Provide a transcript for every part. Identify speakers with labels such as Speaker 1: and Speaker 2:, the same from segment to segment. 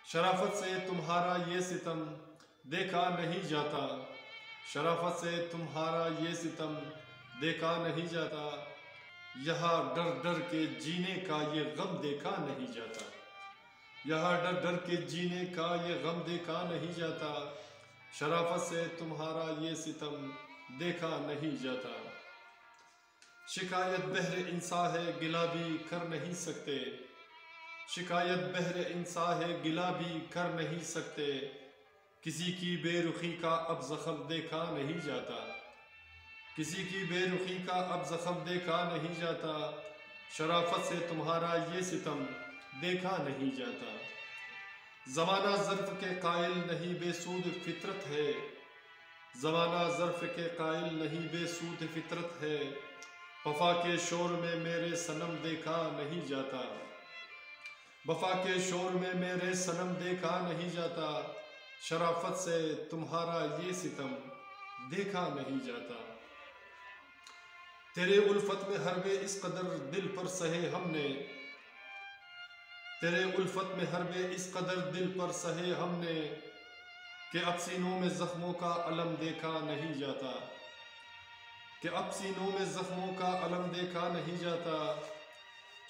Speaker 1: शराफत से तुम्हारा ये सितम देखा नहीं जाता, शराफत से तुम्हारा ये सितम देखा नहीं जाता। यहाँ डर डर के जीने का ये गम देखा नहीं जाता, यहाँ डर डर के जीने का ये गम देखा नहीं जाता। शराफत से तुम्हारा ये सितम देखा नहीं जाता। शिकायत बहरे इंसा है गिला भी कर नहीं सकते, शिकायत बहरे इंसा है गिला भी कर नहीं सकते। किसी की बेरुखी का अब जख्म देखा नहीं जाता, किसी की बेरुखी का अब जख्म देखा नहीं जाता। शराफत से तुम्हारा ये सितम देखा नहीं जाता। ज़माना ज़र्फ़ के कायल नहीं बेसूद फितरत है, ज़माना ज़र्फ़ के कायल नहीं बेसूद फितरत है। वफ़ा के शोर में मेरे सनम देखा नहीं जाता, वफ़ा के शोर में मेरे सनम देखा नहीं जाता। शराफत से तुम्हारा ये सितम देखा नहीं जाता। तेरे उल्फत में हरबे इस कदर दिल पर सहे हमने, तेरे उल्फत में हरबे इस कदर दिल पर सहे हमने, कि अब सीनों में जख्मों का अलम देखा नहीं जाता, कि अब सीनों में जख्मों का अलम देखा नहीं जाता।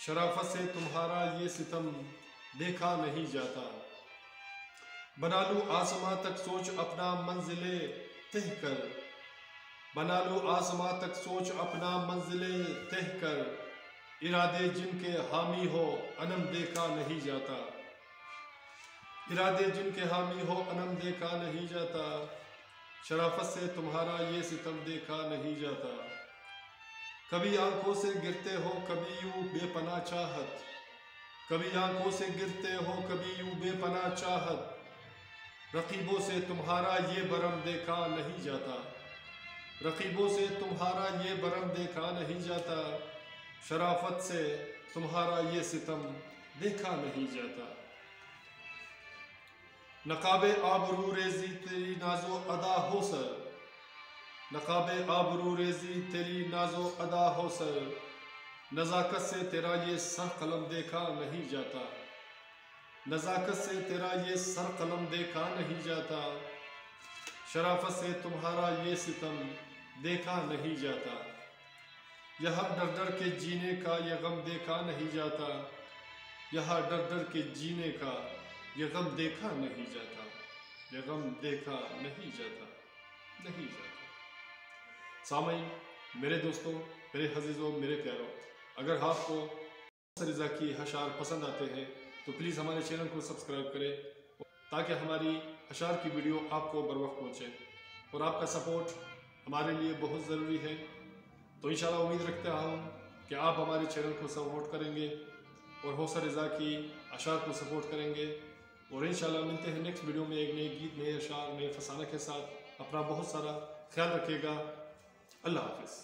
Speaker 1: शराफत से तुम्हारा ये सितम देखा नहीं जाता। बना लूँ आसमां तक सोच अपना मंजिले तह कर, बना लूँ आसमां तक सोच अपना मंजिले तह कर। इरादे जिनके हामी हो अनम देखा नहीं जाता, इरादे जिनके हामी हो अनम देखा नहीं जाता। शराफत से तुम्हारा ये सितम देखा नहीं जाता। कभी आंखों से गिरते हो कभी यूं बेपनाह चाहत, कभी आंखों से गिरते हो कभी यूं बेपनाह चाहत। रकीबों से तुम्हारा ये बरम देखा नहीं जाता, रकीबों से तुम्हारा ये बरम देखा नहीं जाता। शराफत से तुम्हारा ये सितम देखा नहीं जाता। नकाबे आबरू रेजी तेरी नाजो अदा हो सर, नकाबे आबरू रेजी तेरी नाजो अदा हो सर। नज़ाकत से तेरा ये सर कलम देखा नहीं जाता, नज़ाकत से तेरा ये सर कलम देखा नहीं जाता। शराफत से तुम्हारा ये सितम देखा नहीं जाता। यहाँ डर डर के जीने का ये गम देखा नहीं जाता, यहाँ डर डर के जीने का ये गम देखा नहीं जाता, ये गम देखा नहीं जाता, नहीं जाता। सामईन, मेरे दोस्तों, मेरे अज़ीज़ों, मेरे प्यारों, अगर आपको रिज़ा की अशार पसंद आते हैं तो प्लीज़ हमारे चैनल को सब्सक्राइब करें ताकि हमारी अशार की वीडियो आपको बर वक्त पहुँचे। और आपका सपोर्ट हमारे लिए बहुत ज़रूरी है। तो इंशाल्लाह उम्मीद रखता हूँ कि आप हमारे चैनल को सपोर्ट करेंगे और हौसर रिज़ा की अशार को सपोर्ट करेंगे। और इंशाल्लाह मिलते हैं नेक्स्ट वीडियो में एक नए गीत, नए अशार, नए फसाना के साथ। अपना बहुत सारा ख्याल रखिएगा। अल्लाह हाफ़िज़।